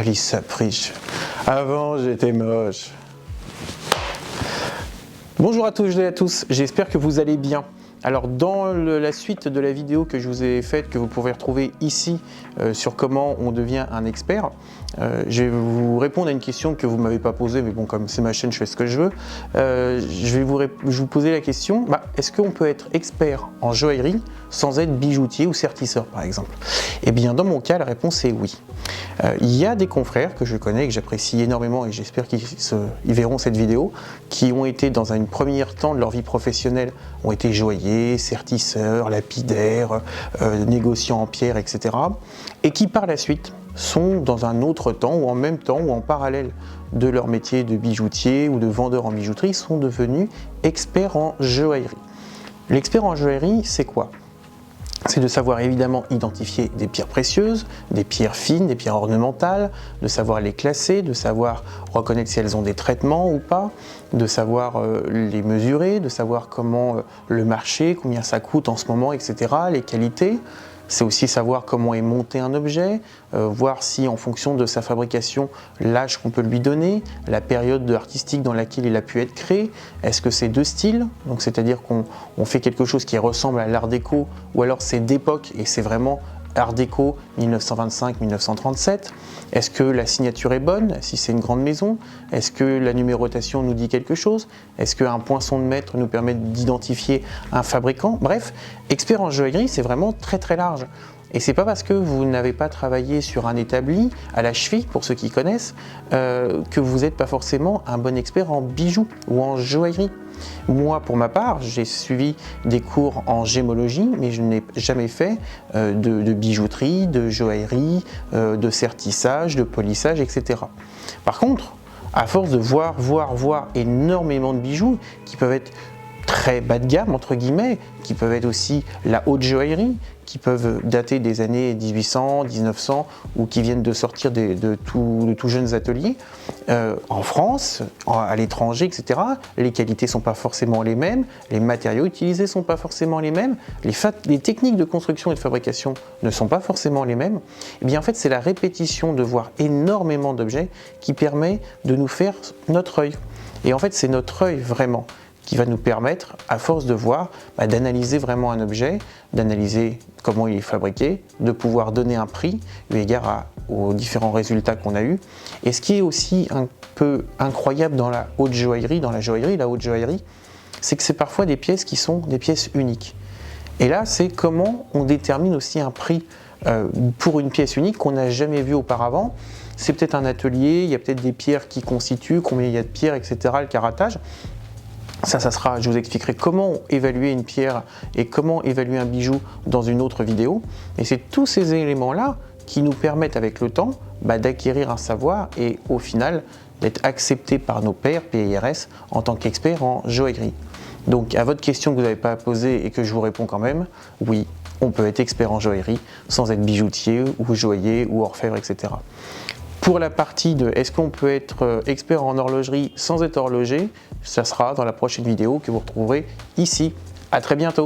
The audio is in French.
Alice Sapritch. Avant, j'étais moche. Bonjour à tous et à tous, j'espère que vous allez bien. Alors dans la suite de la vidéo que je vous ai faite, que vous pouvez retrouver ici sur comment on devient un expert, je vais vous répondre à une question que vous ne m'avez pas posée, mais bon, comme c'est ma chaîne, je fais ce que je veux. Je vais vous poser la question, est-ce qu'on peut être expert en joaillerie sans être bijoutier ou sertisseur par exemple? Eh bien dans mon cas, la réponse est oui. Il y a des confrères que je connais, que j'apprécie énormément et j'espère qu'ils verront cette vidéo, qui ont été dans un premier temps de leur vie professionnelle, ont été joailliers, sertisseurs, lapidaires, négociants en pierre, etc. Et qui par la suite sont dans un autre temps ou en même temps ou en parallèle de leur métier de bijoutier ou de vendeur en bijouterie, sont devenus experts en joaillerie. L'expert en joaillerie, c'est quoi ? C'est de savoir évidemment identifier des pierres précieuses, des pierres fines, des pierres ornementales, de savoir les classer, de savoir reconnaître si elles ont des traitements ou pas, de savoir les mesurer, de savoir comment le marché, combien ça coûte en ce moment, etc., les qualités. C'est aussi savoir comment est monté un objet, voir si en fonction de sa fabrication, l'âge qu'on peut lui donner, la période artistique dans laquelle il a pu être créé, est-ce que c'est deux styles, donc c'est-à-dire qu'on fait quelque chose qui ressemble à l'art déco, ou alors c'est d'époque et c'est vraiment art déco 1925-1937, est-ce que la signature est bonne, si c'est une grande maison, est-ce que la numérotation nous dit quelque chose, est-ce qu'un poinçon de mètre nous permet d'identifier un fabricant, bref, expert en joaillerie c'est vraiment très très large. Et c'est pas parce que vous n'avez pas travaillé sur un établi, à la cheville, pour ceux qui connaissent, que vous n'êtes pas forcément un bon expert en bijoux ou en joaillerie. Moi, pour ma part, j'ai suivi des cours en gémologie, mais je n'ai jamais fait de bijouterie, de joaillerie, de sertissage, de polissage, etc. Par contre, à force de voir énormément de bijoux qui peuvent être très bas de gamme, entre guillemets, qui peuvent être aussi la haute joaillerie, qui peuvent dater des années 1800, 1900 ou qui viennent de sortir de tout jeunes ateliers. En France, à l'étranger, etc., les qualités ne sont pas forcément les mêmes, les matériaux utilisés ne sont pas forcément les mêmes, les techniques de construction et de fabrication ne sont pas forcément les mêmes. Et bien en fait, c'est la répétition de voir énormément d'objets qui permet de nous faire notre œil. Et en fait, c'est notre œil vraiment qui va nous permettre, à force de voir, d'analyser vraiment un objet, d'analyser comment il est fabriqué, de pouvoir donner un prix eu égard aux différents résultats qu'on a eus. Et ce qui est aussi un peu incroyable dans la haute joaillerie, c'est que c'est parfois des pièces qui sont des pièces uniques. Et là, c'est comment on détermine aussi un prix pour une pièce unique qu'on n'a jamais vue auparavant. C'est peut-être un atelier, il y a peut-être des pierres qui constituent, combien il y a de pierres, etc., le caratage. Ça sera, je vous expliquerai comment évaluer une pierre et comment évaluer un bijou dans une autre vidéo. Et c'est tous ces éléments-là qui nous permettent avec le temps d'acquérir un savoir et au final d'être accepté par nos pairs PIRS en tant qu'expert en joaillerie. Donc à votre question que vous n'avez pas posée et que je vous réponds quand même, oui, on peut être expert en joaillerie sans être bijoutier ou joaillier ou orfèvre, etc. Pour la partie de est-ce qu'on peut être expert en horlogerie sans être horloger, ça sera dans la prochaine vidéo que vous retrouverez ici. À très bientôt.